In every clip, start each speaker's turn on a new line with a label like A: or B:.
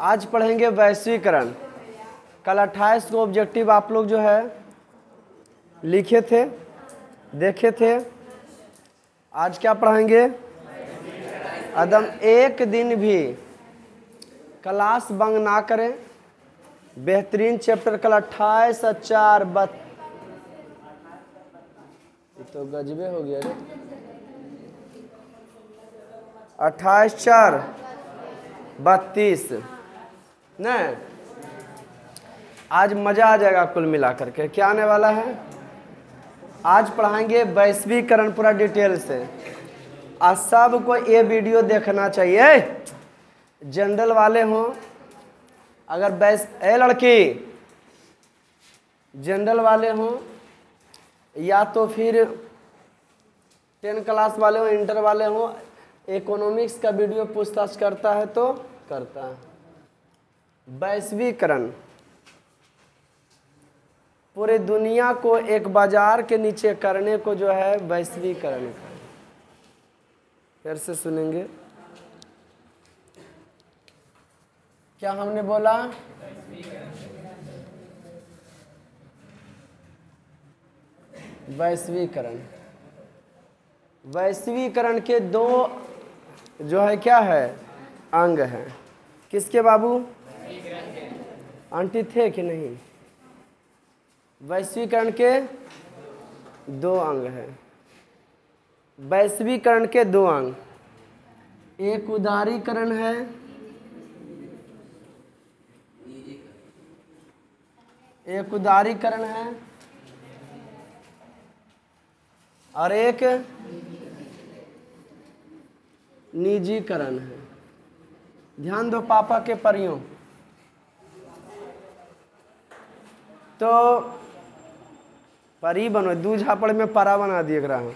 A: आज पढ़ेंगे वैश्वीकरण। कल 28 को ऑब्जेक्टिव आप लोग जो है लिखे थे, देखे थे। आज क्या पढ़ेंगे? अदम एक दिन भी क्लास बंक ना करें। बेहतरीन चैप्टर कल 28/4 तो गजबे हो गया रे। 28/4/32 नहीं, आज मजा आ जाएगा। कुल मिलाकर के क्या आने वाला है? आज पढ़ाएंगे वैश्वीकरण पूरा डिटेल से। आज सबको ये वीडियो देखना चाहिए। जनरल वाले हों, अगर लड़की जनरल वाले हों या तो फिर 10 क्लास वाले हों, इंटर वाले हों, इकोनॉमिक्स का वीडियो पूछताछ करता है तो करता है। वैश्वीकरण पूरे दुनिया को एक बाजार के नीचे करने को जो है वैश्वीकरण का। फिर से सुनेंगे क्या हमने बोला? वैश्वीकरण। वैश्वीकरण के दो जो है क्या है अंग हैं। किसके बाबू? आंटी थे कि नहीं? वैश्वीकरण के दो अंग हैं। वैश्वीकरण के दो अंग, एक उदारीकरण है, एक उदारीकरण है और एक निजीकरण है। ध्यान दो पापा के परियों। तो परी बनो, दू झापड़ में परा बना दिए रहा हूं।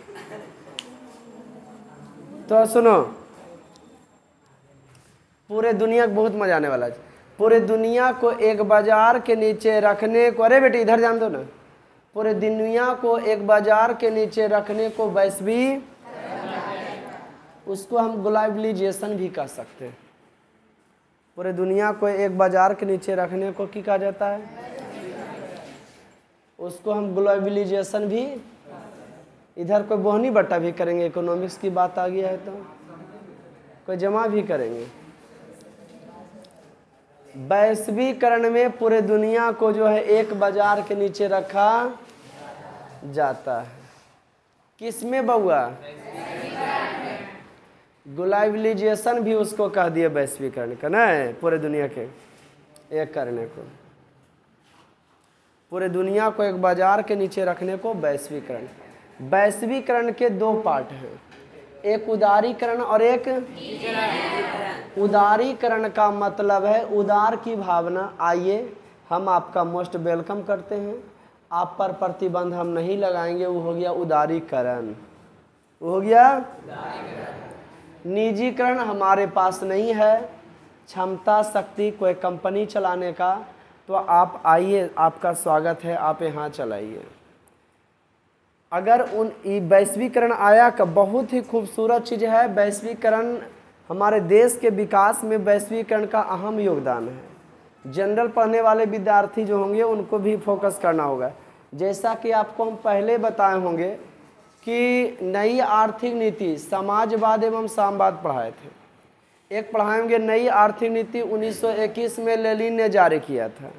A: तो सुनो, पूरे दुनिया को बहुत मजा आने वाला है। पूरे दुनिया को एक बाजार के नीचे रखने को, अरे बेटी इधर ध्यान दो ना, पूरे दुनिया को एक बाजार के नीचे रखने को वैश्वी, उसको हम ग्लोबलाइजेशन भी कह सकते हैं। पूरे दुनिया को एक बाजार के नीचे रखने को क्या कहा जाता है? उसको हम ग्लोबलाइजेशन भी। इधर कोई बोहनी बट्टा भी करेंगे, इकोनॉमिक्स की बात आ गया है तो कोई जमा भी करेंगे। वैश्वीकरण में पूरे दुनिया को जो है एक बाजार के नीचे रखा जाता है। किसमें बउआ? ग्लोबलाइजेशन भी उसको कह दिया वैश्वीकरण का ना, पूरे दुनिया के एक करने को, पूरे दुनिया को एक बाजार के नीचे रखने को वैश्वीकरण। वैश्वीकरण के दो पार्ट हैं, एक उदारीकरण और एक उदारीकरण का मतलब है उदार की भावना। आइए हम आपका मोस्ट वेलकम करते हैं। आप पर प्रतिबंध हम नहीं लगाएंगे, वो हो गया उदारीकरण, वो हो गया। निजीकरण हमारे पास नहीं है क्षमता शक्ति कोई कंपनी चलाने का, तो आप आइए, आपका स्वागत है, आप यहाँ चलाइए। अगर वैश्वीकरण आया का बहुत ही खूबसूरत चीज़ है। वैश्वीकरण हमारे देश के विकास में वैश्वीकरण का अहम योगदान है। जनरल पढ़ने वाले विद्यार्थी जो होंगे उनको भी फोकस करना होगा। जैसा कि आपको हम पहले बताए होंगे कि नई आर्थिक नीति, समाजवाद एवं साम्यवाद पढ़ाए थे। एक पढ़ाएंगे नई आर्थिक नीति 1921 में लेनिन ने जारी किया था।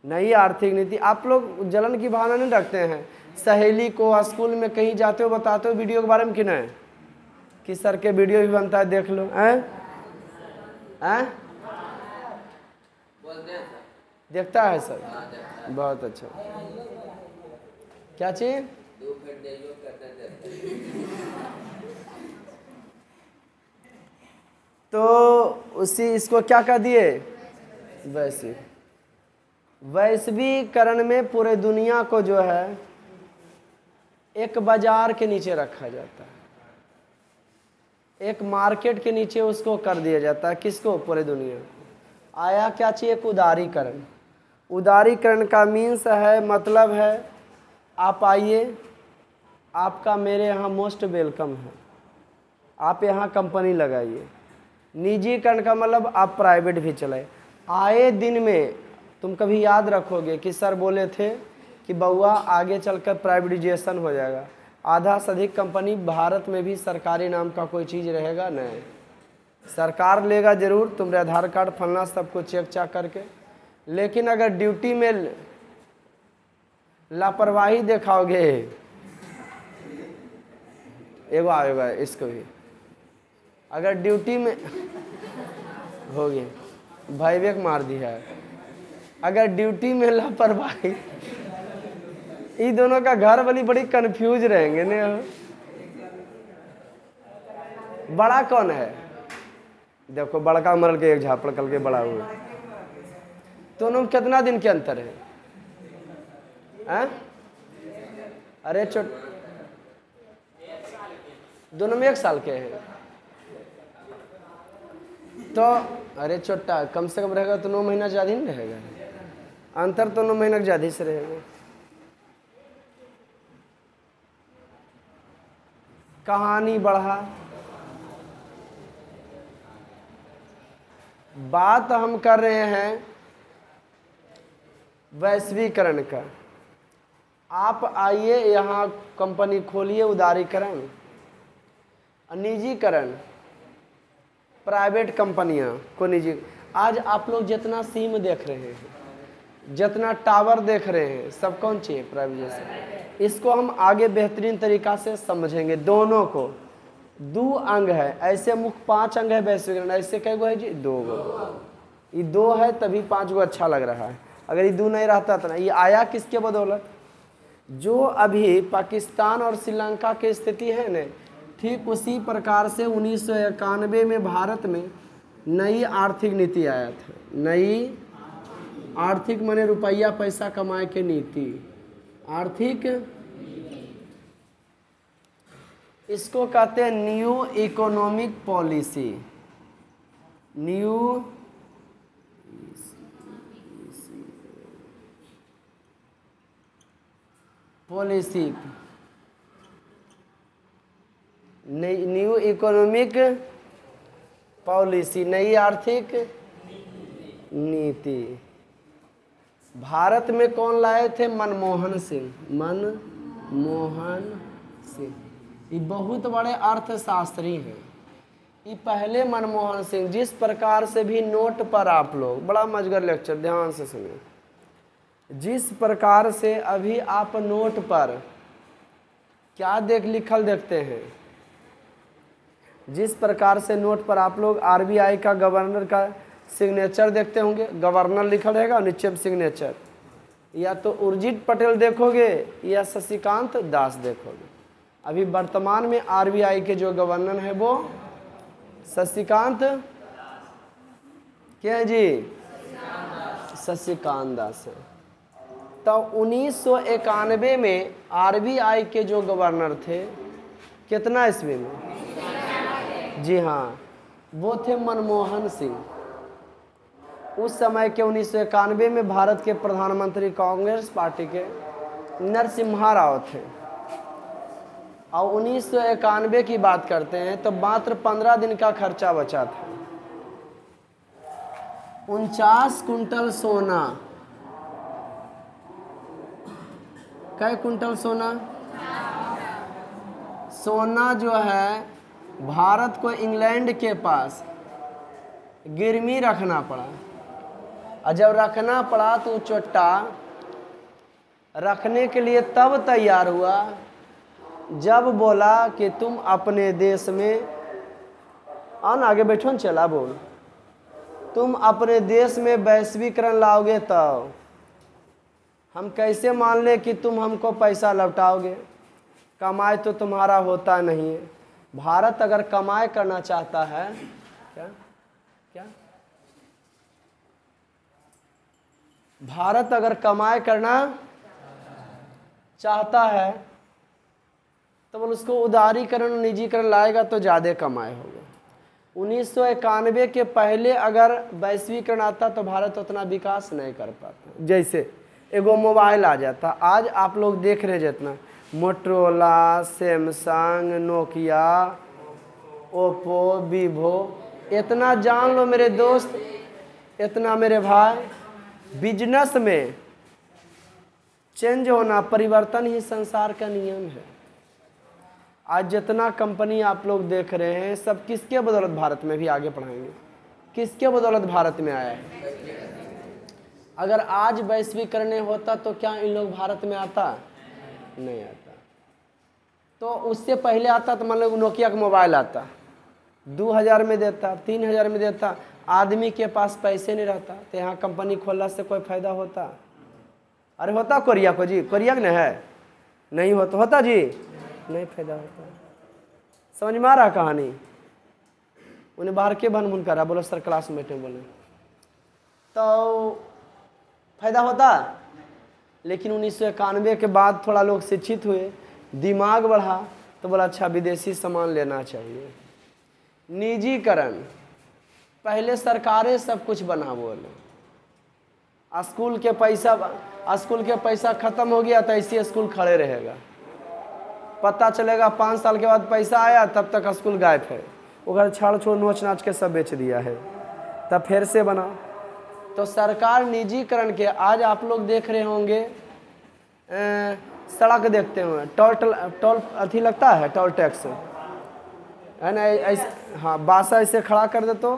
A: नई आर्थिक नीति। आप लोग जलन की भावना नहीं रखते हैं? सहेली को स्कूल में कहीं जाते हो बताते हो वीडियो के बारे में कि नहीं? कि सर के वीडियो भी बनता है, देख लो। देखता है सर? बहुत अच्छा। क्या चीज? तो उसी इसको क्या कह दिए? वैश्वीकरण में पूरे दुनिया को जो है एक बाजार के नीचे रखा जाता है, एक मार्केट के नीचे उसको कर दिया जाता है। किसको? पूरे दुनिया। आया क्या चाहिए? एक उदारीकरण। उदारीकरण का मीन्स है, मतलब है, आप आइए, आपका मेरे यहाँ मोस्ट वेलकम है, आप यहाँ कंपनी लगाइए। निजीकरण का मतलब आप प्राइवेट भी चलाए। आए दिन में तुम कभी याद रखोगे कि सर बोले थे कि बउआ आगे चलकर प्राइवेटाइजेशन हो जाएगा। आधा से अधिक कंपनी भारत में भी सरकारी नाम का कोई चीज़ रहेगा नहीं, सरकार लेगा जरूर, तुम्हारे आधार कार्ड फलना सबको चेक चाक करके। लेकिन अगर ड्यूटी में लापरवाही दिखाओगे, एगो आएगा इसको भी, अगर ड्यूटी में हो गया भाईवेक मार दिया है, अगर ड्यूटी में लापरवाही, ये दोनों का घर वाली बड़ी कंफ्यूज रहेंगे ने। बड़ा कौन है? देखो बड़का मरल के एक झापड़ कल के बड़ा हुआ, दोनों में कितना दिन के अंतर है? अरे दोनों में 1 साल के हैं तो अरे छोटा कम से कम रहेगा तो 9 महीना ज़्यादा ही रहेगा, अंतर तो 9 महीना ज़्यादा से रहेगा। कहानी बढ़ा, बात हम कर रहे हैं वैश्वीकरण का। आप आइए यहाँ कंपनी खोलिए, उदारीकरण, निजीकरण, प्राइवेट कंपनियां को निजी। आज आप लोग जितना सिम देख रहे हैं, जितना टावर देख रहे हैं, सब कौन चाहिए? प्राइवेटाइजेशन। इसको हम आगे बेहतरीन तरीका से समझेंगे। दोनों को 2 अंग है, ऐसे मुख्य 5 अंग है वैश्वीकरण। ऐसे कई गो है जी? 2 गो। ये 2 है तभी 5 गो अच्छा लग रहा है। अगर ये 2 नहीं रहता तो ना। ये आया किसके बदौलत? जो अभी पाकिस्तान और श्रीलंका की स्थिति है न, ठीक उसी प्रकार से 1991 में भारत में नई आर्थिक नीति आया था। नई आर्थिक माने रुपया पैसा कमाए के नीति, आर्थिक, इसको कहते हैं new economic policy. New policy, new economic policy, नई आर्थिक नीति। भारत में कौन लाए थे? मनमोहन सिंह। मनमोहन सिंह ये बहुत बड़े अर्थशास्त्री हैं। ये पहले मनमोहन सिंह, जिस प्रकार से भी नोट पर आप लोग, बड़ा मजगर लेक्चर ध्यान से सुनिए, जिस प्रकार से अभी आप नोट पर क्या लिखल देखते हैं, जिस प्रकार से नोट पर आप लोग आरबीआई का गवर्नर का सिग्नेचर देखते होंगे, गवर्नर लिखा रहेगा, नीचे सिग्नेचर, या तो उर्जित पटेल देखोगे या शशिकांत दास देखोगे। अभी वर्तमान में आरबीआई के जो गवर्नर है वो शशिकांत, क्या है जी? शशिकांत दास है। तो 1991 में आरबीआई के जो गवर्नर थे, कितना ईस्वी में? जी हाँ, वो थे मनमोहन सिंह। उस समय के 1991 में भारत के प्रधानमंत्री कांग्रेस पार्टी के नरसिम्हा राव थे। और 1991 की बात करते हैं तो मात्र 15 दिन का खर्चा बचा था। 49 कुंटल सोना, कै कुंटल सोना? सोना जो है भारत को इंग्लैंड के पास गिरवी रखना पड़ा। और जब रखना पड़ा तो चोट्टा रखने के लिए तब तैयार हुआ जब बोला कि तुम अपने देश में, आगे बैठो न, चला बोल, तुम अपने देश में वैश्वीकरण लाओगे तब हम कैसे मान लें कि तुम हमको पैसा लौटाओगे? कमाई तो तुम्हारा होता नहीं है। भारत अगर कमाई करना चाहता है, क्या भारत अगर कमाई करना चाहता है तो बोल उसको उदारीकरण और निजीकरण लाएगा तो ज़्यादा कमाई होगा। 1991 के पहले अगर वैश्वीकरण आता तो भारत उतना विकास नहीं कर पाता। जैसे एगो मोबाइल आ जाता, आज आप लोग देख रहे जितना Motorola, Samsung, Nokia, Oppo, Vivo, इतना जान लो मेरे दोस्त, इतना मेरे भाई, बिजनेस में चेंज होना, परिवर्तन ही संसार का नियम है। आज जितना कंपनी आप लोग देख रहे हैं, सब किसके बदौलत भारत में भी आगे बढ़ाएंगे? किसके बदौलत भारत में आया है? अगर आज वैश्वीकरण होता तो क्या इन लोग भारत में आता? नहीं आता। तो उससे पहले आता तो मान लो नोकिया का मोबाइल आता, 2000 में देता, 3000 में देता, आदमी के पास पैसे नहीं रहता, तो यहाँ कंपनी खोलने से कोई फायदा होता? अरे होता कोरिया को जी, कोरिया ने है नहीं होता जी, नहीं फायदा होता। समझ में आ रहा कहानी? उन्हें बाहर के भन भुन करा, बोलो सर क्लासमेट में बोले तो फायदा होता। लेकिन 1991 के बाद थोड़ा लोग शिक्षित हुए, दिमाग बढ़ा, तो बोला अच्छा विदेशी सामान लेना चाहिए। निजीकरण, पहले सरकारें सब कुछ बना बोले, स्कूल के पैसा खत्म हो गया तो ऐसे स्कूल खड़े रहेगा, पता चलेगा 5 साल के बाद पैसा आया तब तक स्कूल गायब है, उधर छाड़ छोड़ नोच नाच के सब बेच दिया है, तब फिर से बना। तो सरकार निजीकरण के, आज आप लोग देख रहे होंगे सड़क देखते हुए टोल अथी लगता है, टोल टैक्स है ना, ऐसे हाँ, बासा ऐसे खड़ा कर दे तो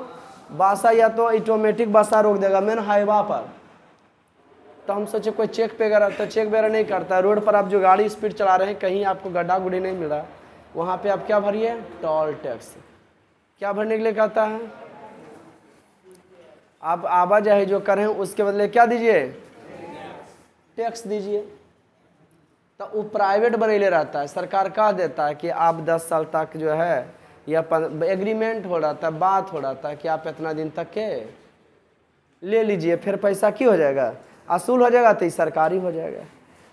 A: बासा या तो ऑटोमेटिक बासा रोक देगा मेन हाईवा पर। तो हम सोचे कोई चेक पे करा, तो चेक वगैरह नहीं करता। रोड पर आप जो गाड़ी स्पीड चला रहे हैं, कहीं आपको गड्ढा गुड्ढी नहीं मिल रहा, वहाँ पे आप क्या भरिए? Toll tax. क्या भरने के लिए कहता है? आप आवाजाही जो करें उसके बदले क्या दीजिए? टैक्स दीजिए। तो वो प्राइवेट बनेले रहता है, सरकार कह देता है कि आप 10 साल तक जो है, या एग्रीमेंट हो रहा था, बात हो रहा था कि आप इतना दिन तक के ले लीजिए, फिर पैसा क्यों हो जाएगा? असूल हो जाएगा, तो ये सरकारी हो जाएगा।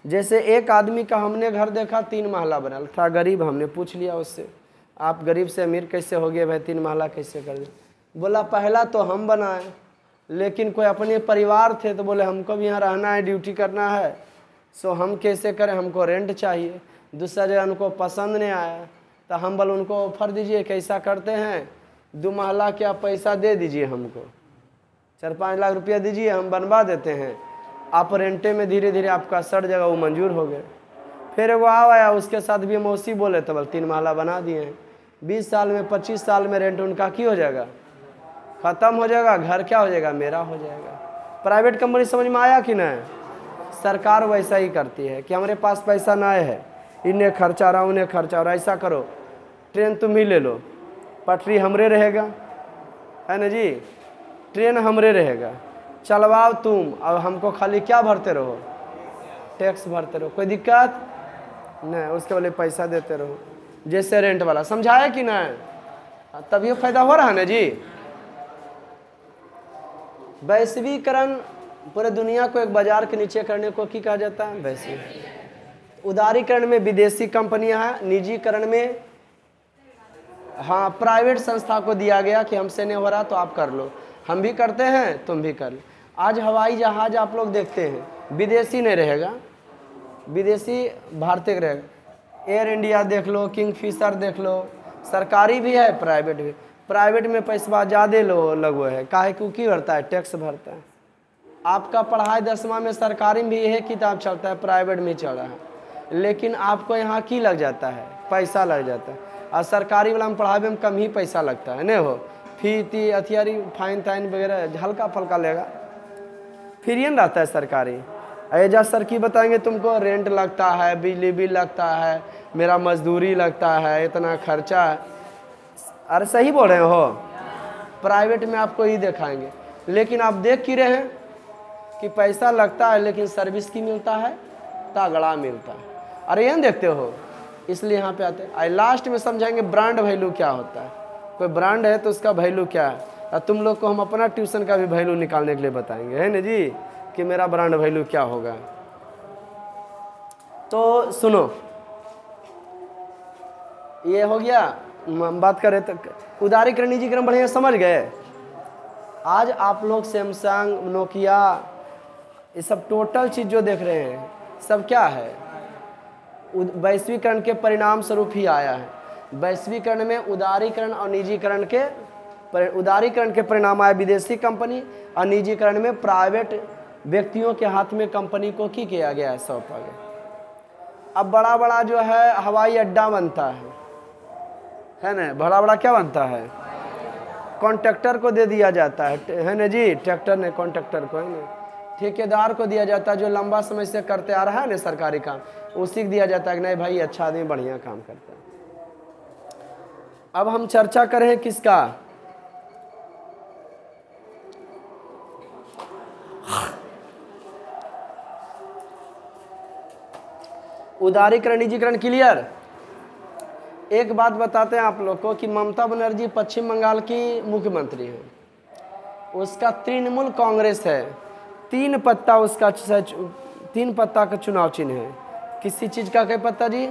A: जैसे एक आदमी का हमने घर देखा, 3 महला बना था, गरीब, हमने पूछ लिया उससे आप गरीब से अमीर कैसे हो गए भाई, 3 महला कैसे कर दिए? बोला पहला तो हम बनाए, लेकिन कोई अपने परिवार थे तो बोले हमको भी यहाँ रहना है, ड्यूटी करना है, सो हम कैसे करें, हमको रेंट चाहिए। दूसरा जगह उनको पसंद नहीं आया, तो हम बोले उनको ऑफर दीजिए, कैसा करते हैं, 2 महला क्या पैसा दे दीजिए, हमको 4-5 लाख रुपया दीजिए, हम बनवा देते हैं, आप रेंटे में धीरे धीरे आपका सड़ जाएगा। वो मंजूर हो गए। फिर वो आया, उसके साथ भी मौसी बोले, तो बोले 3 महला बना दिए हैं। 20 साल में 25 साल में रेंट उनका क्यों हो जाएगा? ख़त्म हो जाएगा। घर क्या हो जाएगा? मेरा हो जाएगा। प्राइवेट कंपनी समझ में आया कि नहीं? सरकार वैसा ही करती है कि हमारे पास पैसा ना है, इन्हें खर्चा रहा, उन्हें खर्चा रहा, ऐसा करो, ट्रेन तुम ही ले लो, पटरी हमरे रहेगा, है ना जी, ट्रेन हमरे रहेगा, चलवाओ तुम, और हमको खाली क्या भरते रहो? टैक्स भरते रहो, कोई दिक्कत नहीं, उसके वाले पैसा देते रहो, जैसे रेंट वाला। समझाया कि नहीं? तब ये फायदा हो रहा है ना जी। वैश्वीकरण पूरे दुनिया को एक बाजार के नीचे करने को क्या कहा जाता है? वैश्वीकरण। उदारीकरण में विदेशी कंपनियां हैं, निजीकरण में हाँ प्राइवेट संस्था को दिया गया कि हमसे नहीं हो रहा तो आप कर लो, हम भी करते हैं तुम भी कर लो। आज हवाई जहाज आप लोग देखते हैं, विदेशी नहीं रहेगा, विदेशी भारतीय रहेगा। एयर इंडिया देख लो, किंगफिशर देख लो, सरकारी भी है प्राइवेट भी। प्राइवेट में पैसा ज़्यादा लगो है, काहे क्योंकि भरता है? टैक्स भरता है। आपका पढ़ाई 10वां में सरकारी में भी यही किताब चलता है, प्राइवेट में चल रहा है, लेकिन आपको यहाँ की लग जाता है? पैसा लग जाता है। और सरकारी वाला में पढ़ाई में कम ही पैसा लगता है, नहीं हो फी ती अथियारी फाइन ताइन वगैरह हल्का फल्का लेगा, फिर ये रहता है सरकारी। एजा सर की बताएंगे तुमको रेंट लगता है, बिजली बिल लगता है, मेरा मजदूरी लगता है, इतना खर्चा है। अरे सही बोल रहे हो। प्राइवेट में आपको ही दिखाएंगे, लेकिन आप देख ही रहे हैं कि पैसा लगता है लेकिन सर्विस की मिलता है, तगड़ा मिलता है। अरे ये देखते हो, इसलिए यहाँ पे आते हैं। लास्ट में समझाएंगे ब्रांड वैल्यू क्या होता है। कोई ब्रांड है तो उसका वैल्यू क्या है, और तुम लोग को हम अपना ट्यूशन का भी वैल्यू निकालने के लिए बताएंगे, है ना जी, कि मेरा ब्रांड वैल्यू क्या होगा। तो सुनो, ये हो गया। हम बात करें तो उदारीकरण निजीकरण बढ़िया समझ गए। आज आप लोग सैमसंग, नोकिया, ये सब टोटल चीज़ जो देख रहे हैं सब क्या है? वैश्वीकरण के परिणाम स्वरूप ही आया है। वैश्वीकरण में उदारीकरण और निजीकरण के उदारीकरण के परिणाम आए विदेशी कंपनी और निजीकरण में प्राइवेट व्यक्तियों के हाथ में कंपनी को की किया गया है, सौंपा गया। अब बड़ा बड़ा जो है हवाई अड्डा बनता है ना, बड़ा बड़ा क्या बनता है, कॉन्ट्रैक्टर को दे दिया जाता है ना जी, ट्रैक्टर ने कॉन्ट्रैक्टर को, है ना, ठेकेदार को दिया जाता है जो लंबा समय से करते आ रहा है ना सरकारी काम, उसी को दिया जाता है कि नहीं भाई अच्छा आदमी बढ़िया काम करता है। अब हम चर्चा करें किसका, उदारीकरण निजीकरण क्लियर। एक बात बताते हैं आप लोग को कि ममता बनर्जी पश्चिम बंगाल की मुख्यमंत्री है, उसका तृणमूल कांग्रेस है, 3 पत्ता उसका 3 पत्ता का चुनाव चिन्ह है। किसी चीज का क्या पत्ता जी,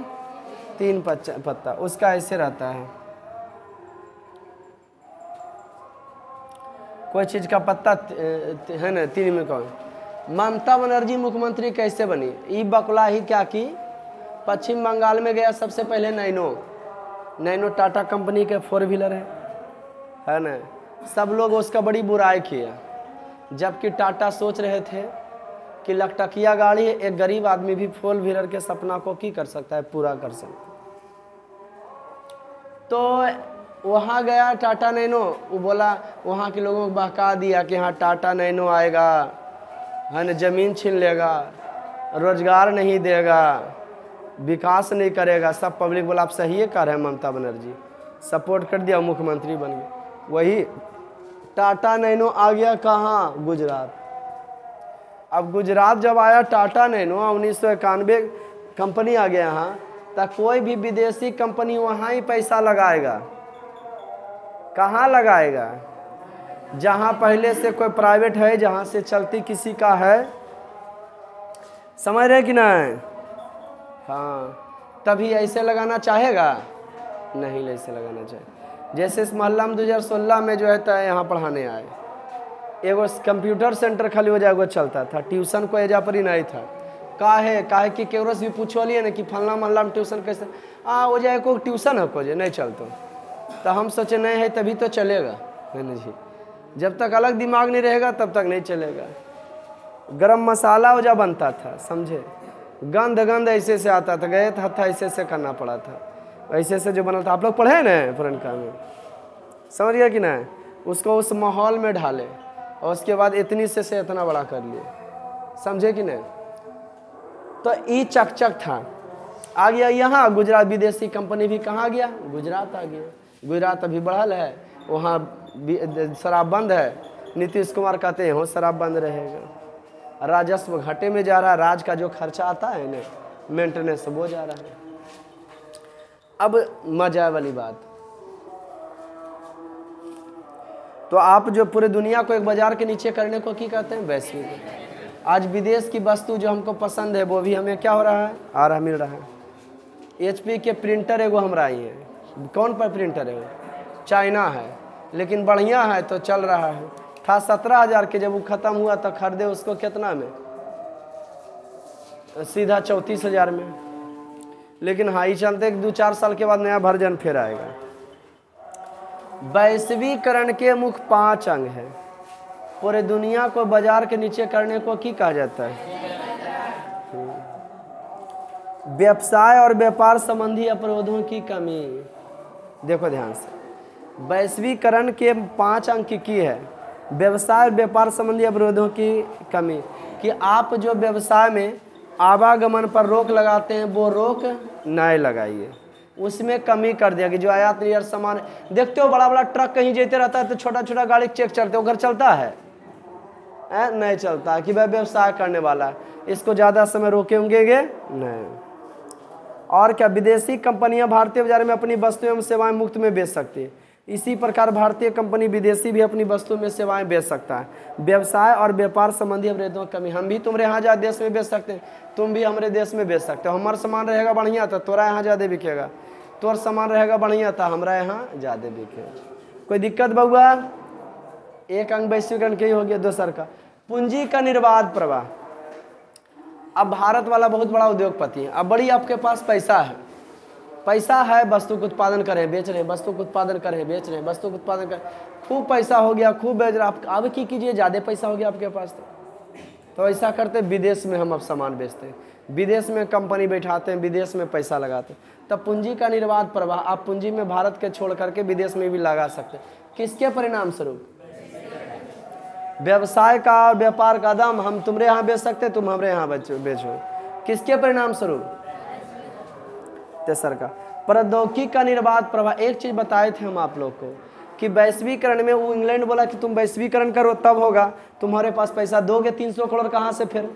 A: 3 पत्ता उसका ऐसे रहता है, कोई चीज का पत्ता है ना 3 में कौन। ममता बनर्जी मुख्यमंत्री कैसे बनी, ये बकला ही क्या की, पश्चिम बंगाल में गया सबसे पहले नैनो टाटा कंपनी के 4 व्हीलर है ना, सब लोग उसका बड़ी बुराई किया, जबकि टाटा सोच रहे थे कि लखटकिया गाड़ी एक गरीब आदमी भी 4 व्हीलर के सपना को की कर सकता है, पूरा कर सकता। तो वहाँ गया टाटा नैनो, वो बोला वहाँ के लोगों को बहका दिया कि हाँ टाटा नैनो आएगा, है ना, ज़मीन छीन लेगा, रोजगार नहीं देगा, विकास नहीं करेगा। सब पब्लिक बोला आप सही कर रहे हैं ममता बनर्जी, सपोर्ट कर दिया, मुख्यमंत्री बन गए। वही टाटा नैनो आ गया कहाँ, गुजरात। अब गुजरात जब आया टाटा नैनो 1991 कंपनी आ गया यहाँ, तो कोई भी विदेशी कंपनी वहाँ ही पैसा लगाएगा। कहाँ लगाएगा, जहाँ पहले से कोई प्राइवेट है, जहाँ से चलती किसी का है, समझ रहे कि नहीं। हाँ, तभी ऐसे लगाना चाहेगा, नहीं ऐसे लगाना चाहिए। जैसे इस मोहल्ला में 2016 में जो है तो यहाँ पढ़ाने आए, एगो कंप्यूटर सेंटर खाली हो जाएगा चलता था, ट्यूशन को एजा पर ही नहीं था। काहे कि केवरो से भी पूछलिए ना कि फलना मोहल्ला में ट्यूशन कैसे हो जाए, को ट्यूशन है को जे नहीं चलता, तो हम सोचे नहीं है तभी तो चलेगा, है ना जी। जब तक अलग दिमाग नहीं रहेगा तब तक नहीं चलेगा। गरम मसाला वजह बनता था, समझे, गंद ऐसे से आता था, गए था ऐसे से करना पड़ा था, ऐसे से जो बना था। आप लोग पढ़े ना पुरनका में, समझ गया कि नहीं। उसको उस माहौल में ढाले और उसके बाद इतनी से इतना बड़ा कर लिए, समझे कि नहीं। तो ये चकचक था, आ गया यहाँ गुजरात, विदेशी कंपनी भी कहाँ गया, गुजरात आ गया। गुजरात अभी बढ़ल है, वहाँ शराब बंद है। नीतीश कुमार कहते हैं हो शराब बंद रहेगा, राजस्व घाटे में जा रहा है, राज का जो खर्चा आता है ना मेंटेनेंस वो जा रहा है। अब मजा वाली बात, तो आप जो पूरे दुनिया को एक बाजार के नीचे करने को की कहते हैं, वैश्विक। आज विदेश की वस्तु जो हमको पसंद है वो भी हमें क्या हो रहा है, आ रहा, मिल रहा है। HP के प्रिंटर एगो हमरा आई है, कौन पर प्रिंटर है, चाइना है, लेकिन बढ़िया है तो चल रहा है। था 17,000 के, जब वो ख़त्म हुआ तो खरीदे उसको कितना में, सीधा 34,000 में। लेकिन हाँ, ये चलते 2-4 साल के बाद नया वर्जन फिर आएगा। वैश्वीकरण के मुख्य 5 अंग है। पूरे दुनिया को बाजार के नीचे करने को की कहा जाता है, व्यवसाय और व्यापार संबंधी अवरोधों की कमी। देखो ध्यान से, वैश्वीकरण के 5 अंक की है, व्यवसाय और व्यापार संबंधी अवरोधों की कमी, कि आप जो व्यवसाय में आवागमन पर रोक लगाते हैं वो रोक नहीं लगाइए, उसमें कमी कर दिया कि जो आयात निर्यात सामान, देखते हो बड़ा बड़ा ट्रक कहीं जेते रहता है तो छोटा छोटा गाड़ी चेक चलते हो, घर चलता है नहीं चलता, कि वह व्यवसाय करने वाला है, इसको ज़्यादा समय रोकेंगे नहीं। और क्या, विदेशी कंपनियां भारतीय बाजार में अपनी वस्तुएं एवं सेवाएं मुफ्त में बेच सकती है, इसी प्रकार भारतीय कंपनी विदेशी भी अपनी वस्तु में सेवाएं बेच सकता है। व्यवसाय और व्यापार संबंधी अवरोधों की कमी, हम भी तुम्हारे यहाँ ज़्यादा देश में बेच सकते हैं, तुम भी हमारे देश में बेच सकते हो। हमारा सामान रहेगा बढ़िया तो तोरा यहाँ ज़्यादा बिकेगा, तोर सामान रहेगा बढ़िया था हमारा यहाँ ज़्यादा बिकेगा। कोई दिक्कत बउआ। एक अंग वैश्वीकरण के ही हो गया। दूसर का पूंजी का निर्बाध प्रवाह। अब भारत वाला बहुत बड़ा उद्योगपति है, अब बड़ी आपके पास पैसा है, पैसा है, वस्तु का उत्पादन करें बेच रहे हैं, वस्तु का उत्पादन करें बेच रहे हैं, वस्तु का उत्पादन करें, खूब पैसा हो गया, खूब बेच रहे, आप अब की कीजिए, ज़्यादा पैसा हो गया आपके पास तो ऐसा करते विदेश में हम अब सामान बेचते हैं, विदेश में कंपनी बैठाते हैं, विदेश में पैसा लगाते हैं, तब पूंजी का निर्बाध प्रवाह आप पूंजी में भारत के छोड़ करके विदेश में भी लगा सकते हैं। किसके परिणाम स्वरूप? व्यवसाय का और व्यापार का दाम हम तुम्हारे यहाँ बेच सकते, तुम हमारे यहाँ बेचो। किसके परिणाम स्वरूप? तेसर का प्रौद्योगिकी का निर्बाध प्रवाह। एक चीज बताए थे हम आप लोग को कि वैश्वीकरण में वो इंग्लैंड बोला कि तुम वैश्वीकरण करो तब होगा, तुम्हारे पास पैसा दोगे 300 करोड़ कहाँ से फिर,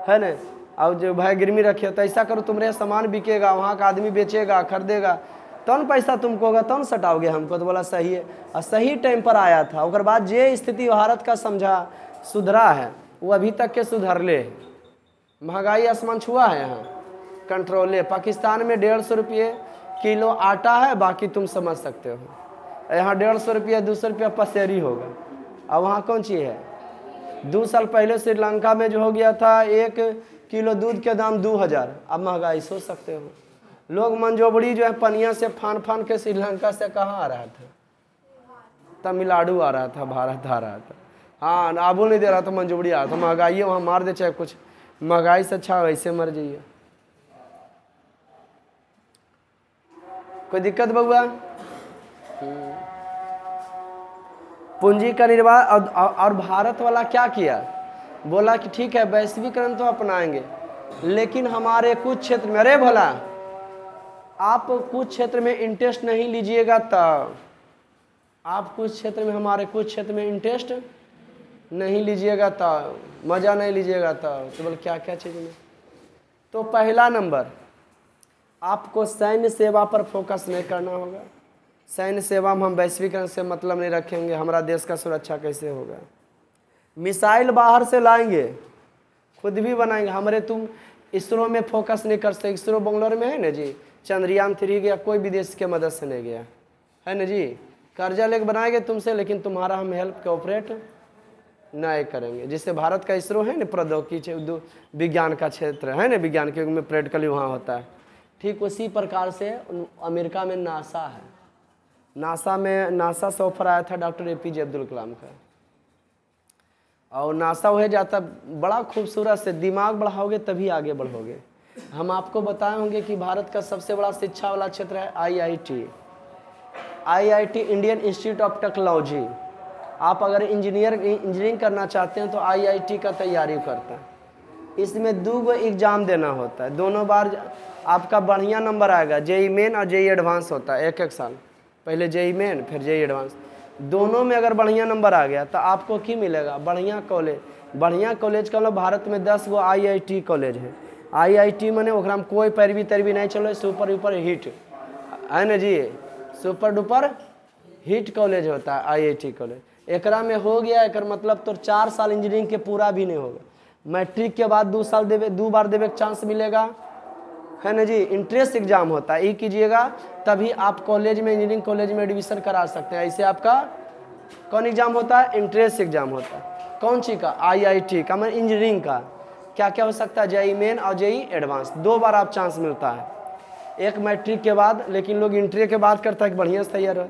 A: है ना? और जो भाई गिरवी रखे तो ऐसा करो, तुम्हारे सामान बिकेगा, वहाँ का आदमी बेचेगा खरीदेगा, तब पैसा तुमको होगा, तब सटाओगे हमको। तो बोला सही है, और सही टाइम पर आया था। उसके बाद जे स्थिति भारत का समझा सुधरा है, वो अभी तक के सुधरले है। महंगाई आसमान छुआ है, यहाँ कंट्रोल है। पाकिस्तान में 150 रुपये किलो आटा है, बाकी तुम समझ सकते हो। यहाँ 150 रुपया 200 रुपया पसेरी होगा, और वहाँ कौन चीज़ है? 2 साल पहले श्रीलंका में जो हो गया था 1 किलो दूध के दाम 2000, अब महंगाई सोच सकते हो। लोग मंजोबड़ी जो है पनिया से फान के श्रीलंका से कहाँ आ रहा था? तमिलनाडु आ रहा था, भारत आ रहा था। हाँ, आबू नहीं दे रहा था, मंजोबड़ी आ रहा था। महंगाई वहाँ मार दे चाहे कुछ, महंगाई से अच्छा वैसे मर जाइए। कोई दिक्कत बउआ? पूंजी का निर्वाह। और भारत वाला क्या किया? बोला कि ठीक है वैश्वीकरण तो अपनाएंगे, लेकिन हमारे कुछ क्षेत्र में, अरे भला आप कुछ क्षेत्र में इंटरेस्ट नहीं लीजिएगा तब, आप कुछ क्षेत्र में, हमारे कुछ क्षेत्र में इंटरेस्ट नहीं लीजिएगा तब, मज़ा नहीं लीजिएगा तब। तो बोले क्या क्या चीज़ में? तो पहला नंबर, आपको सैन्य सेवा पर फोकस नहीं करना होगा। सैन्य सेवा में हम वैश्वीकरण से मतलब नहीं रखेंगे, हमारा देश का सुरक्षा कैसे होगा? मिसाइल बाहर से लाएंगे, खुद भी बनाएंगे। हमारे तुम इसरो में फोकस नहीं कर सकते। इसरो बेंगलोर में है ना जी, चंद्रयान 3 गया, कोई विदेश के मदद से नहीं गया, है ना जी। कर्जा लेके बनाएंगे तुमसे, लेकिन तुम्हारा हम हेल्प कोऑपरेट नहीं करेंगे। जिससे भारत का इसरो है ना, प्रौद्योगिकी विज्ञान का क्षेत्र है ना, विज्ञान के में प्रैक्टिकली वहाँ होता है। ठीक उसी प्रकार से अमेरिका में नासा है। नासा से ऑफर आया था डॉक्टर APJ अब्दुल कलाम का, और नासा हो जाता बड़ा खूबसूरत से। दिमाग बढ़ाओगे तभी आगे बढ़ोगे। हम आपको बताए होंगे कि भारत का सबसे बड़ा शिक्षा वाला क्षेत्र है IIT, Indian institute of technology. आप अगर इंजीनियरिंग करना चाहते हैं तो IIT का तैयारी करते हैं। इसमें 2 एग्ज़ाम देना होता है, दोनों बार आपका बढ़िया नंबर आएगा। JEE मेन और JEE एडवांस होता है, एक साल पहले JEE मेन फिर JEE एडवांस। दोनों में अगर बढ़िया नंबर आ गया तो आपको की मिलेगा? बढ़िया कॉलेज। बढ़िया कॉलेज का मतलब भारत में 10 गो IIT कॉलेज है। IIT माने ओकरा में कोई पैरवी तैरवी नहीं चलो, सुपर डुपर हिट है ना जी, सुपर डुपर हिट कॉलेज होता है IIT कॉलेज। एकरा में हो गया, एक मतलब तो 4 साल इंजीनियरिंग के पूरा भी नहीं होगा। मैट्रिक के बाद 2 बार देवे का चांस मिलेगा, है ना जी। इंट्रेंस एग्जाम होता है, ये कीजिएगा तभी आप कॉलेज में, इंजीनियरिंग कॉलेज में एडमिशन करा सकते हैं। ऐसे आपका कौन एग्जाम होता है? इंट्रेंस एग्जाम होता है। कौन सी का? IIT का, मतलब इंजीनियरिंग का। क्या क्या हो सकता है? JEE मेन और JEE एडवांस, 2 बार आप चांस मिलता है। एक मैट्रिक के बाद, लेकिन लोग इंटर के बाद करता है कि बढ़िया से तैयार हो।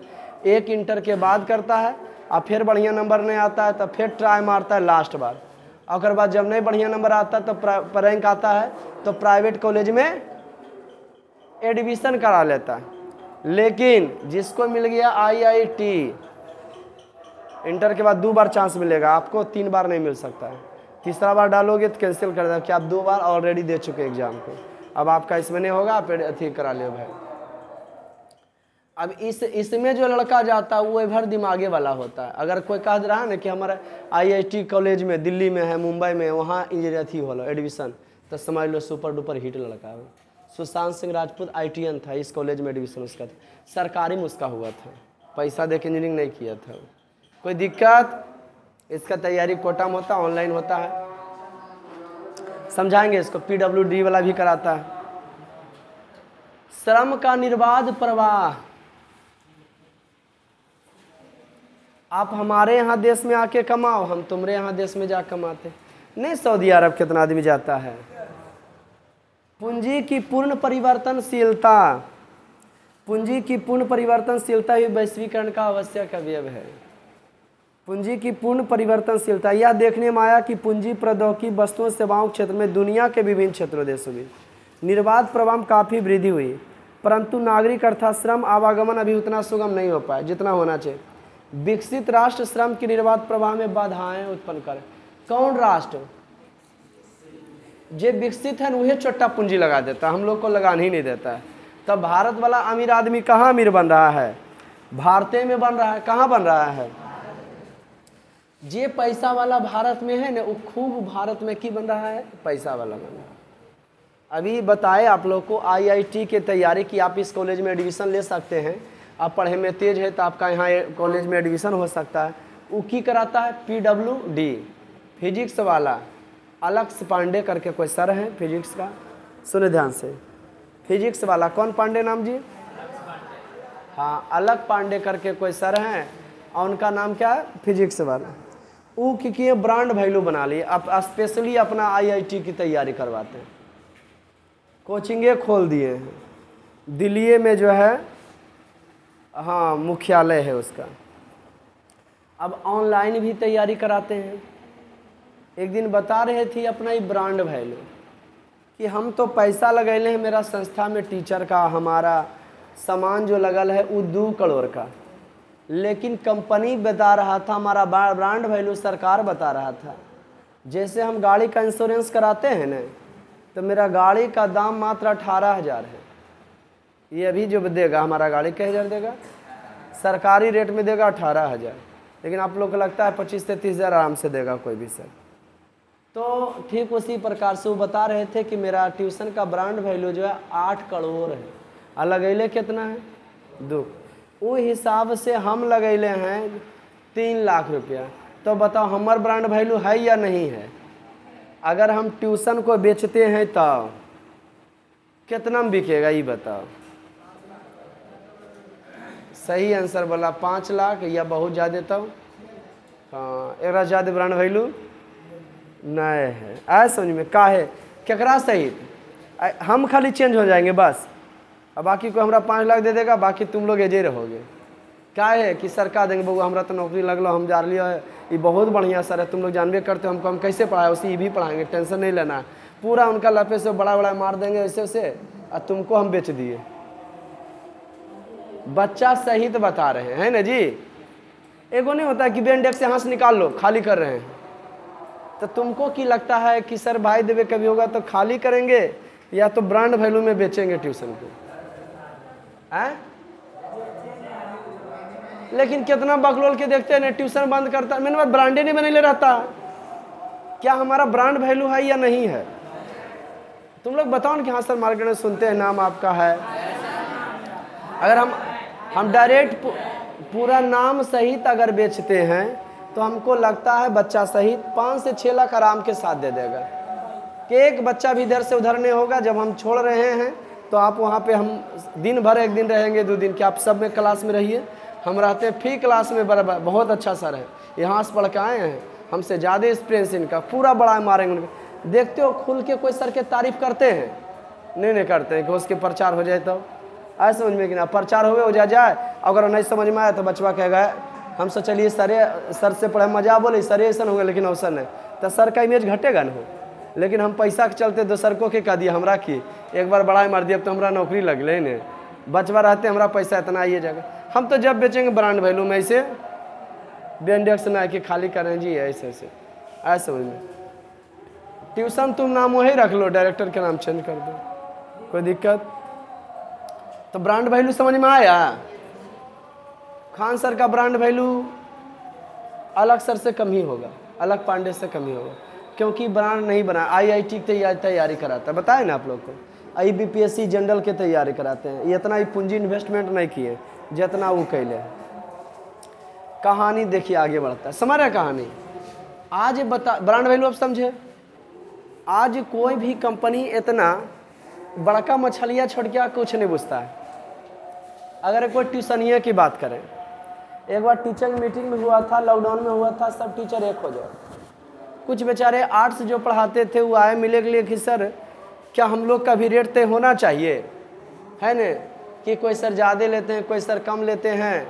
A: एक इंटर के बाद करता है, और फिर बढ़िया नंबर नहीं आता है तो फिर ट्राई मारता है लास्ट बार। और बाद जब नहीं बढ़िया नंबर आता है तो रैंक आता है तो प्राइवेट कॉलेज में एडमिशन करा लेता है। लेकिन जिसको मिल गया IIT, इंटर के बाद 2 बार चांस मिलेगा आपको, 3 बार नहीं मिल सकता है। तीसरा बार डालोगे तो कैंसिल कर देगा कि आप 2 बार ऑलरेडी दे चुके एग्जाम को, अब आपका इसमें नहीं होगा, आप अथी करा ले भाई। अब इसमें जो लड़का जाता है वो भर दिमागे वाला होता है। अगर कोई कह रहा है ना कि हमारा IIT कॉलेज में दिल्ली में है, मुंबई में, वहाँ इंजीनियर अथी होला एडमिशन, तो समझ लो सुपर डुपर हिट लड़का है। सुशांत सिंह राजपूत ITN था, इस कॉलेज में एडमिशन उसका था, सरकारी में उसका हुआ था, पैसा दे के इंजीनियरिंग नहीं किया था। कोई दिक्कत? इसका तैयारी कोटा में होता है, ऑनलाइन होता है, समझाएंगे इसको। PWD वाला भी कराता है। श्रम का निर्बाध प्रवाह। आप हमारे यहाँ देश में आके कमाओ, हम तुम्हारे यहाँ देश में जा कमाते नहीं। सऊदी अरब कितना आदमी जाता है। पूंजी की पूर्ण परिवर्तनशीलता। पूंजी की पूर्ण परिवर्तनशीलता ही वैश्वीकरण का आवश्यक अवयव है। पूंजी की पूर्ण परिवर्तनशीलता, यह देखने में आया कि पूंजी प्रौद्योगिकी वस्तुओं सेवाओं क्षेत्र में दुनिया के विभिन्न क्षेत्रों देशों में निर्बाध प्रवाह में काफ़ी वृद्धि हुई, परंतु नागरिक अर्थात श्रम आवागमन अभी उतना सुगम नहीं हो पाया जितना होना चाहिए। विकसित राष्ट्र श्रम के निर्बाध प्रवाह में बाधाएं उत्पन्न कर। कौन राष्ट्र जो विकसित है वही छोटा पूंजी लगा देता है, हम लोग को लगाने ही नहीं देता है। तब भारत वाला अमीर आदमी कहाँ अमीर बन रहा है? भारत में बन रहा है। कहाँ बन रहा है? जे पैसा वाला भारत में है ना, वो खूब भारत में की बन रहा है? पैसा वाला बन रहा है। अभी बताए आप लोग को IIT की तैयारी की, आप इस कॉलेज में एडमिशन ले सकते हैं। आप पढ़े में तेज है तो आपका यहाँ कॉलेज में एडमिशन हो सकता है। वो की कराता है? PWD, फिजिक्स वाला अलक्स पांडे करके कोई सर है फिजिक्स का, सुने ध्यान से। फिजिक्स वाला कौन पांडे नाम जी? हाँ, अलग पांडे करके कोई सर हैं और उनका नाम क्या है? फिजिक्स वाला। वो क्योंकि ब्रांड वैल्यू बना लिए, अब स्पेशली अपना IIT की तैयारी करवाते हैं, कोचिंगे खोल दिए हैं। दिल्ली में जो है हाँ मुख्यालय है उसका। अब ऑनलाइन भी तैयारी कराते हैं। एक दिन बता रहे थी अपना ही ब्रांड वैल्यू कि हम तो पैसा लगैले हैं, मेरा संस्था में टीचर का हमारा सामान जो लगल है वो 2 करोड़ का, लेकिन कंपनी बता रहा था, हमारा ब्रांड वैल्यू सरकार बता रहा था। जैसे हम गाड़ी का इंश्योरेंस कराते हैं ना, तो मेरा गाड़ी का दाम मात्र 18,000 है। ये अभी जो देगा हमारा गाड़ी कई हज़ार देगा, सरकारी रेट में देगा 18,000, लेकिन आप लोग को लगता है 25 से 30,000 आराम से देगा कोई भी सर। तो ठीक उसी प्रकार से वो बता रहे थे कि मेरा ट्यूशन का ब्रांड वैल्यू जो है 8 करोड़ है, और लगैले कितना है? 2। वो हिसाब से हम लगैले हैं 3 लाख रुपया। तो बताओ हमार ब्रांड वैल्यू है या नहीं है? अगर हम ट्यूशन को बेचते हैं तो कितना में बिकेगा ये बताओ? सही आंसर बोला 5 लाख या बहुत ज़्यादा। तब हाँ, एक ज़्यादा ब्रांड वैल्यू नहीं है। आए समझ में का है? केकरा सहित हम खाली चेंज हो जाएंगे बस, अब बाकी को हमरा 5 लाख दे देगा, बाकी तुम लोग एजे रहोगे। क्या है कि सरकार देंगे बबू हमरा तो नौकरी लगलो, हम जा लियो है, ये बहुत बढ़िया सर है, तुम लोग जानबे करते हो हमको, हम कैसे पढ़ाए उसी ये भी पढ़ाएंगे, टेंशन नहीं लेना है। पूरा उनका लपे से बड़ा बड़ा मार देंगे ऐसे से, और तुमको हम बेच दिए। बच्चा सहित बता रहे हैं ना जी। एगो नहीं होता कि बेंडेक्स से यहाँ से निकाल लो, खाली कर रहे हैं। तो तुमको की लगता है कि सर भाई देवे कभी होगा तो खाली करेंगे या तो ब्रांड वैल्यू में बेचेंगे ट्यूशन को? हैं? लेकिन कितना बकलोल के देखते हैं ना, ट्यूशन बंद करता है, मैंने बात ब्रांडे नहीं बने रहता। क्या हमारा ब्रांड वैल्यू है या नहीं है? तुम लोग बताओ ना कि हाँ सर मार्केट में सुनते हैं, नाम आपका है। अगर हम डायरेक्ट पूरा नाम सहित अगर बेचते हैं तो हमको लगता है बच्चा सहित 5 से 6 लाख आराम के साथ दे देगा, कि एक बच्चा भी इधर से उधर नहीं होगा। जब हम छोड़ रहे हैं तो आप वहाँ पे हम दिन भर, एक दिन रहेंगे 2 दिन, कि आप सब में क्लास में रहिए। हम रहते हैं फी क्लास में, बराबर बहुत अच्छा सर है, यहाँ से पढ़ के आए हैं, हमसे ज़्यादा एक्सपीरियंस इनका, पूरा बड़ा मारेंगे उनके। देखते हो खुल के कोई सर के तारीफ करते हैं? नहीं करते हैं कि उसके प्रचार हो जाए। तो आए समझ में कि ना, प्रचार हो जाए, अगर नहीं समझ में आया तो बचवा कहेगा हम सोचलिए सर से पढ़े मजा बोले, सर ऐसा होगा, लेकिन अवसर नहीं, तो सर का इमेज घटेगा ना हो। लेकिन हम पैसा के चलते दोसर को के कह दिया हमरा की, एक बार बड़ा मार दिया तो हमारा नौकरी लगले ने, बचवा रहते हमारा पैसा इतना आइए जाएगा। हम तो जब बेचेंगे ब्रांड वैल्यू में, ऐसे बेंडेक्स ना कि खाली करें जी, ऐसे ऐसे समझ में। ट्यूशन तुम नाम वही रख लो, डायरेक्टर के नाम चेंज कर दो, कोई दिक्कत? तो ब्रांड वैल्यू समझ में आया? खान सर का ब्रांड वैल्यू अलग सर से कम ही होगा, अलग पांडे से कम ही होगा, क्योंकि ब्रांड नहीं बना। IIT की तैयारी कराता है, बताए ना आप लोग को। IBPSC जनरल के तैयारी कराते हैं, ये इतना ही पूंजी इन्वेस्टमेंट नहीं किए जितना वो कैले। कहानी देखिए आगे बढ़ता है, समझ रहे कहानी? आज बता ब्रांड वैल्यू आप समझे। आज कोई भी कंपनी इतना बड़का मछलियाँ छोड़ के कुछ नहीं बुझता है। अगर कोई ट्यूशनिया की बात करें, एक बार टीचर मीटिंग में हुआ था, लॉकडाउन में हुआ था, सब टीचर एक हो जाए। कुछ बेचारे आर्ट्स जो पढ़ाते थे वो आए मिले के लिए कि सर क्या हम लोग का भी रेट तय होना चाहिए, है न? कि कोई सर ज़्यादा लेते हैं, कोई सर कम लेते हैं,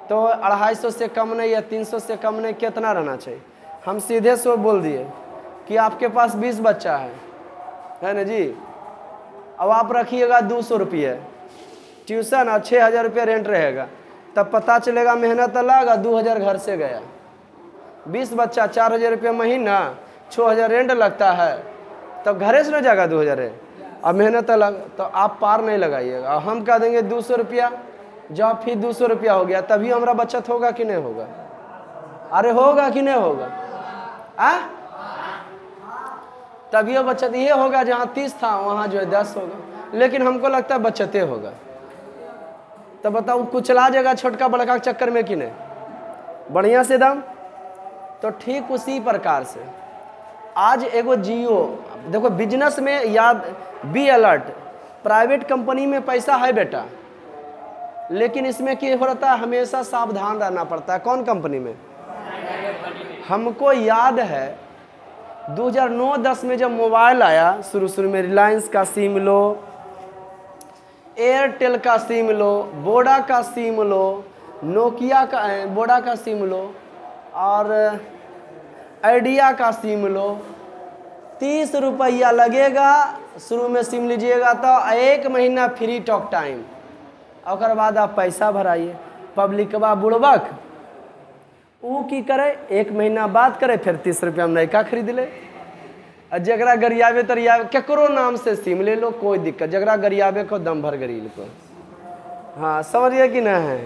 A: तो 250 से कम नहीं या 300 से कम नहीं, कितना रहना चाहिए? हम सीधे से बोल दिए कि आपके पास 20 बच्चा है ना जी, अब आप रखिएगा 200 रुपये ट्यूशन और 6000 रुपये रेंट रहेगा, तब पता चलेगा मेहनत अलग और 2000 घर से गया। 20 बच्चा 4000 रुपये महीना, 6000 रेंट लगता है, तब घरे से न जाएगा 2000 है, अब मेहनत अलग, तो आप पार नहीं लगाइएगा। हम कह देंगे 200 रुपया, जब फिर 200 रुपया हो गया, तभी हमारा बचत होगा कि नहीं होगा? अरे होगा कि नहीं होगा? तभी बचत ये होगा, जहाँ 30 था वहाँ जो है 10 होगा, लेकिन हमको लगता है बचते होगा। तो बताओ कुचला जगह छोटका बड़का के चक्कर में कि नहीं, बढ़िया से दाम। तो ठीक उसी प्रकार से आज एगो जियो, देखो बिजनेस में याद बी अलर्ट, प्राइवेट कंपनी में पैसा है बेटा, लेकिन इसमें क्या होता है, हमेशा सावधान रहना पड़ता है। कौन कंपनी में? हमको याद है 2009-10 में जब मोबाइल आया, शुरू में रिलायंस का सिम लो, एयरटेल का सिम लो, वोडा का सिम लो, नोकिया का वोडा का सिम लो और आइडिया का सिम लो, 30 रुपया लगेगा शुरू में सिम लीजिएगा तो 1 महीना फ्री टॉक टाइम, और बाद आप पैसा भराइए। पब्लिकवा बुड़बक वो की करे, 1 महीना बाद करे, फिर 30 रुपया में नयका खरीद ले। जगरा गरियाबे तरियाबे केकरो नाम से सिम ले लो, कोई दिक्कत, जगरा गरियाबे को दम भर गरील को। हाँ समझिए कि नहीं है?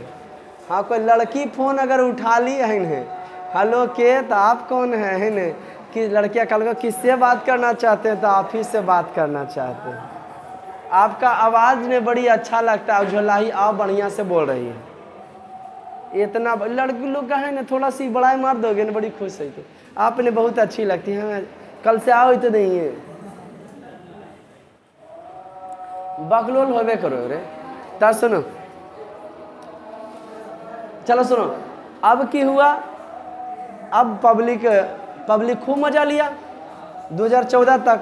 A: हाँ कोई लड़की फोन अगर उठा ली है, हेलो के, तो आप कौन है न, कि लड़कियाँ कल को किससे बात करना चाहते हैं, तो आप ही से बात करना चाहते हैं। आपका आवाज़ में बड़ी अच्छा लगता है, झोलाही आप बढ़िया से बोल रही है। इतना लड़की लोग का है ना, थोड़ा सी बड़ाई मार दोगे ना, बड़ी खुश है। आपने बहुत अच्छी लगती है, कल से आओ तो नहीं है, बकलोल होबे करो रे। तब सुनो, चलो सुनो, अब की हुआ, अब पब्लिक खूब मजा लिया 2014 तक।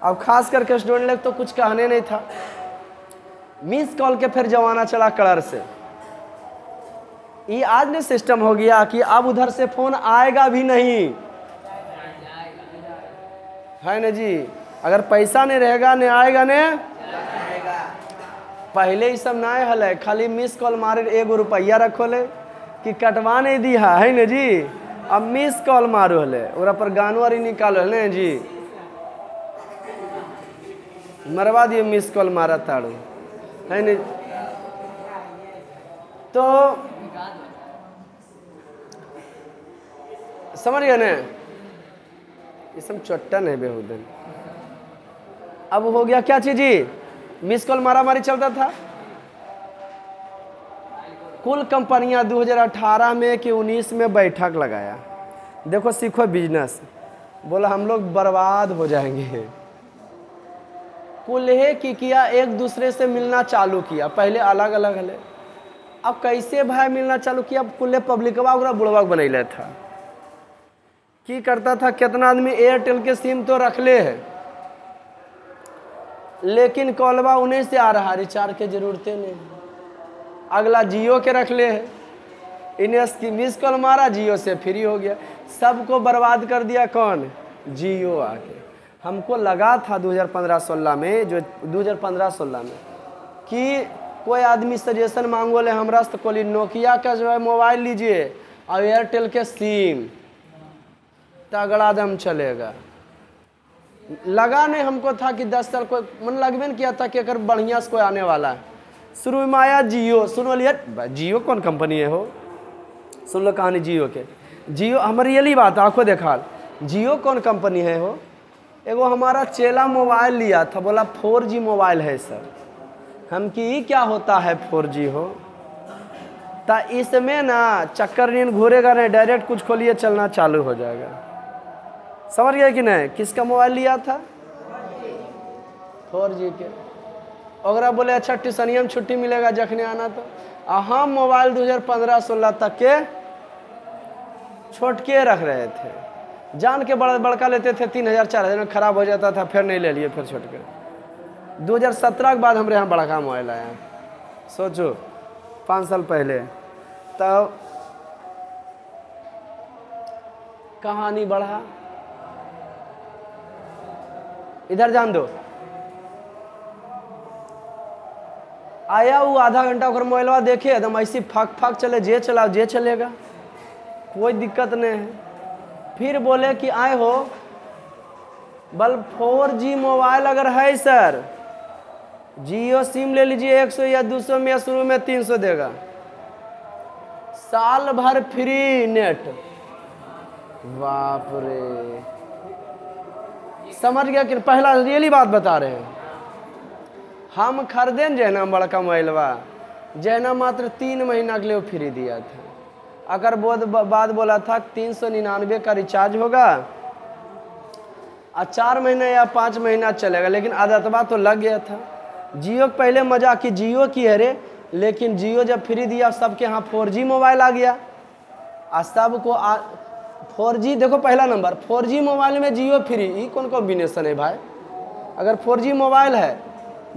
A: अब खास करके स्टूडेंट लोग तो कुछ कहने नहीं था। मिस कॉल के फिर जमाना चला कलर से। ये आज ने सिस्टम हो गया कि अब उधर से फोन आएगा भी नहीं, है ना जी? अगर पैसा नहीं रहेगा नहीं आएगा ने। पहले ही सब ना हल, खाली मिस कॉल मारे 1 रुपया रखो ले कि कटवा नहीं दिया, है ना जी? अब मिस कॉल मारो हले, और पर गानो वारी निकालो है जी, मरवा दिए मिस कॉल मारा ताड़ू, है ना? तो समझ गए ना, ये सब चट्टन है बेहुदन। अब हो गया क्या चीज जी, मिस कॉल मारा मारी चलता था। कुल कंपनियां 2018 में कि 19 में बैठक लगाया, देखो सीखो बिजनेस, बोला हम लोग बर्बाद हो जाएंगे। कुल है कि किया, एक दूसरे से मिलना चालू किया, पहले अलग अलग हले, अब कैसे भाई मिलना चालू किया, कुल पब्लिकवा ओकरा बुड़वा बनैले था। की करता था, कितना आदमी एयरटेल के सिम तो रख ले है, लेकिन कॉलवा उन्हें से आ रहा, रिचार्ज के जरूरतें नहीं। अगला जियो के रख ले है, इन्हें मिस कॉल मारा, जियो से फ्री हो गया, सबको बर्बाद कर दिया। कौन? जियो आके। हमको लगा था 2015-16 में, जो 2015-16 में, कि कोई आदमी सजेशन मांगो ले हमरा से, कोई नोकिया का जो है मोबाइल लीजिए और एयरटेल के सिम, तगड़ा दम चलेगा। लगा नहीं हमको था कि 10 साल, कोई मन लगभग किया था कि अगर बढ़िया से कोई आने वाला है। शुरू में आया जियो, सुनो लिया, जियो कौन कंपनी है हो, सुन लो कहानी जियो के। जियो हमारी ये बात आंखों देखा, जियो कौन कंपनी है हो। एगो हमारा चेला मोबाइल लिया था, बोला 4G मोबाइल है सर। हम कि क्या होता है 4G हो, तो इसमें ना चक्कर नहीं घूरेगा नहीं, डायरेक्ट कुछ खोलिए चलना चालू हो जाएगा। समझ गए कि नहीं? किसका मोबाइल लिया था? 4G के। अगर बोले अच्छा ट्यूशनिया में छुट्टी मिलेगा जखने आना, तो हम मोबाइल 2015-16 तक के छोटके रख रहे थे, जान के बड़का लेते थे, 3000-4000 में खराब हो जाता था, फिर नहीं ले लिए, फिर छोटके। 2017 के बाद हमारे यहाँ बड़ा मोबाइल आया। सोचो 5 साल पहले। तब कहानी बढ़ा, इधर जान दो। आया वो आधा घंटा ओकर मोबाइलवा देखे एकदम ऐसी फाक चले, जे चलाओ जे चलेगा, कोई दिक्कत नहीं है। फिर बोले कि आए हो बल 4G मोबाइल अगर है सर, जियो सिम ले लीजिए 100 या 200 में, या शुरू में 300 देगा, साल भर फ्री नेट। बाप रे, समझ गया कि पहला रियली बात बता रहे हैं। हम खरीदे जैना बड़का मोबाइलवा, जैना मात्र 3 महीना के लिए फ्री दिया था। अगर बाद बोला था 399 का रिचार्ज होगा और 4 महीना या 5 महीना चलेगा, लेकिन आदतवा तो लग गया था। जियो पहले मजा की जियो की है रे, लेकिन जियो जब फ्री दिया सबके यहाँ 4G मोबाइल आ गया और सबको 4G। देखो पहला नंबर 4G मोबाइल में जियो फ्री, ये कौन कॉम्बिनेशन है भाई। अगर 4G मोबाइल है,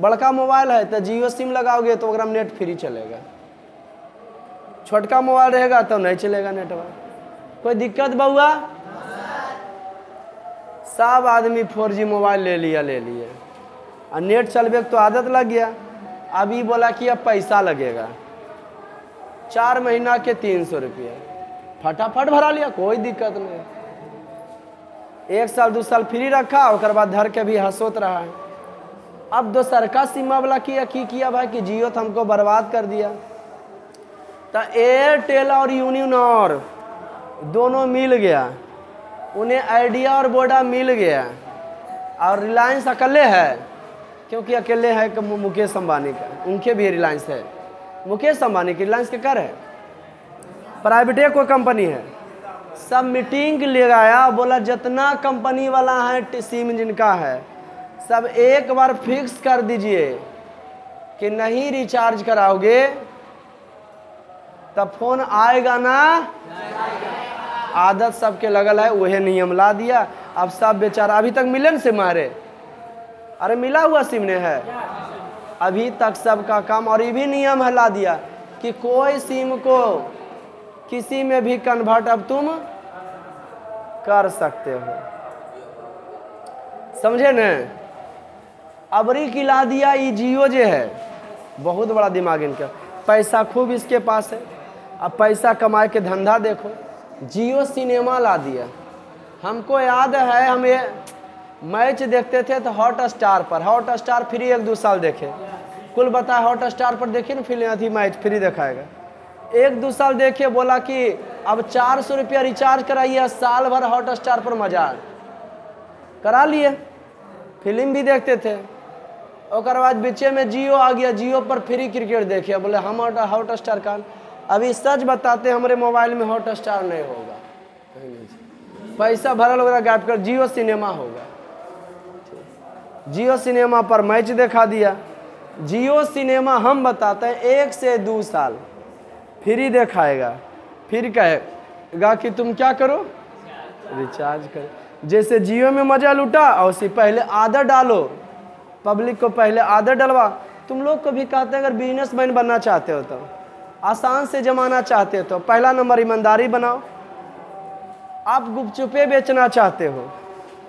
A: बड़का मोबाइल है, तो जियो सिम लगाओगे तो ओकरा में नेट फ्री चलेगा। छोटका मोबाइल रहेगा तो नहीं चलेगा नेटवर्क। कोई दिक्कत बउआ? सब आदमी 4G मोबाइल ले लिया और नेट चलबे तो आदत लग गया। अभी बोला कि अब पैसा लगेगा, 4 महीना के 300 रुपया, फटाफट भरा लिया, कोई दिक्कत नहीं। 1 साल 2 साल फ्री रखा, और बाद धर के भी हंसोत रहा है। अब दोसर का सीमा वाला किया भाई कि जियो तो हमको बर्बाद कर दिया। तो एयरटेल और यूनिनॉर दोनों मिल गया, उन्हें आइडिया और वोडा मिल गया, और रिलायंस अकेले है, क्योंकि अकेले है कि मुकेश अंबानी का, उनके भी रिलायंस है। मुकेश अंबानी की रिलायंस के कर है, प्राइवेट कोई कंपनी है। सब मीटिंग लगाया, बोला जितना कंपनी वाला है सिम जिनका है सब एक बार फिक्स कर दीजिए कि नहीं रिचार्ज कराओगे तब फोन आएगा ना। आदत सबके लगल है, वही नियम ला दिया। अब सब बेचारा अभी तक मिले न से मारे, अरे मिला हुआ सिम ने है अभी तक सबका काम। और ये भी नियम है ला दिया कि कोई सिम को किसी में भी कन्वर्ट अब तुम कर सकते हो, समझे न। अबरी की ला दिया ये जियो जो है, बहुत बड़ा दिमाग इनका, पैसा खूब इसके पास है। अब पैसा कमाए के धंधा देखो। जियो सिनेमा ला दिया। हमको याद है हम ये मैच देखते थे तो हॉट स्टार पर, हॉट स्टार फ्री 1-2 साल देखे। कुल बताए हॉट स्टार पर देखिए ना फिल्म अथी मैच फ्री दिखाएगा। 1-2 साल देखे, बोला कि अब 400 रुपया रिचार्ज कराइए, साल भर हॉट स्टार पर मजा करा लिए, फिल्म भी देखते थे। और बाद बीचे में जियो आ गया, जियो पर फ्री क्रिकेट देखिए। बोले हम हॉट स्टार का, अभी सच बताते हमारे मोबाइल में हॉट स्टार नहीं होगा, पैसा भरल वगैरह गायब कर, जियो सिनेमा होगा। जियो सिनेमा पर मैच दिखा दिया। जियो सिनेमा हम बताते हैं 1 से 2 साल फ्री दिखाएगा, फिर कहेगा कि तुम क्या करो, रिचार्ज करो। जैसे जियो में मजा लूटा और उसी पहले आदत डालो, पब्लिक को पहले आदत डलवा। तुम लोग को भी कहते हैं अगर बिजनेसमैन बनना चाहते हो तो, आसान से जमाना चाहते हो तो पहला नंबर ईमानदारी बनाओ। आप गुपचुपे बेचना चाहते हो,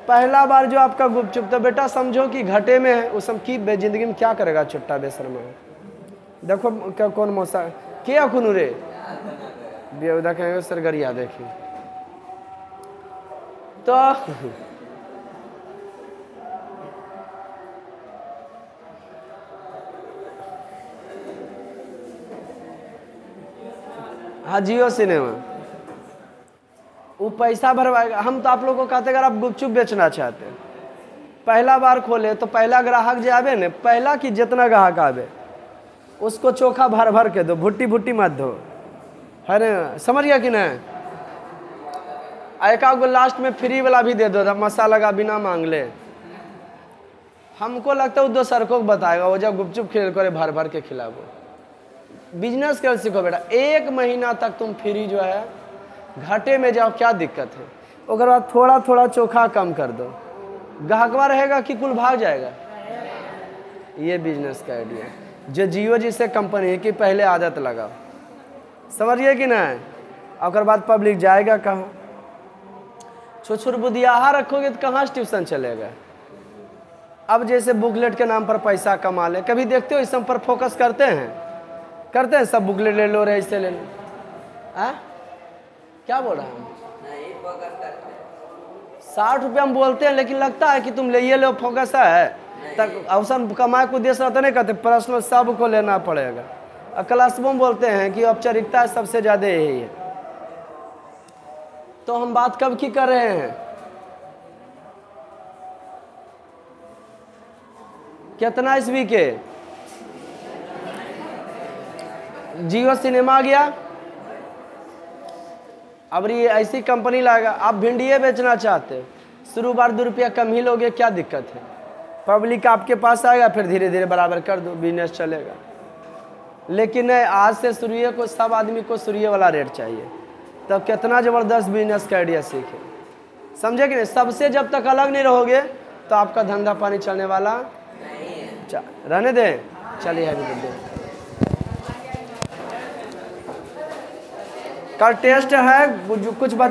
A: पहला बार जो आपका गुपचुप, तो बेटा समझो कि घाटे में है, उस की जिंदगी में क्या करेगा छुट्टा बेशर्मा। देखो क्या कौन मौसा क्या खुनू रे देखेंगे सरगरिया देखिए तो हाँ जियो सिनेमा वो पैसा भरवाएगा। हम तो आप लोगों को कहते हैं अगर आप गुपचुप बेचना चाहते हैं, पहला बार खोले तो पहला ग्राहक जो आवे न, पहला कि जितना ग्राहक आवे उसको चोखा भर भर के दो, भुट्टी भुट्टी मत दो, है ना, समझ गया कि नहीं। एक आध लास्ट में फ्री वाला भी दे दो, मसाला का बिना मांग ले। हमको लगता है वो दोसर को बताएगा, वो जब गुपचुप खेल करे भर भर के खिलाओ। बिजनेस कर सीखो बेटा, 1 महीना तक तुम फ्री जो है घाटे में जाओ, क्या दिक्कत है। उसके बाद थोड़ा थोड़ा चोखा कम कर दो, ग्राहकवा रहेगा कि कुल भाग जाएगा। ये बिजनेस का आइडिया जो जियो जिससे कंपनी की पहले आदत लगा, समझिए कि नहीं। और बाद पब्लिक जाएगा कहाँ? छोछुर बुद्धियाहा रखोगे तो कहाँ से ट्यूशन चलेगा। अब जैसे बुकलेट के नाम पर पैसा कमा ले, कभी देखते हो इस सब पर फोकस करते हैं सब बुकलेट ले लो, ऐसे ले लो। क्या बोल रहा है? 60 रुपया हम बोलते हैं, लेकिन लगता है कि तुम ले ये लो, फोकस है तक अवसर कमाए को उद्देश्य रहता नहीं कहते, पर्सनल सबको लेना पड़ेगा। और क्लास में बोलते हैं कि औपचारिकता सबसे ज़्यादा यही है। तो हम बात कब की कर रहे हैं? कितना ईस्वी के? जियो सिनेमा आ गया, अब ये ऐसी कंपनी लाएगा। आप भिंडिये बेचना चाहते हो, शुरू बार 2 रुपया कम ही लोगे, क्या दिक्कत है? पब्लिक आपके पास आएगा, फिर धीरे धीरे बराबर कर दो, बिजनेस चलेगा। लेकिन नहीं, आज से शुरू को सब आदमी को शुरू वाला रेट चाहिए, तब कितना ज़बरदस्त बिजनेस का आइडिया सीखे, समझे कि नहीं। सबसे जब तक अलग नहीं रहोगे तो आपका धंधा पानी चलने वाला रहने दें। चलिए हैप्पी बर्थडे। कल टेस्ट है, कुछ बच्चा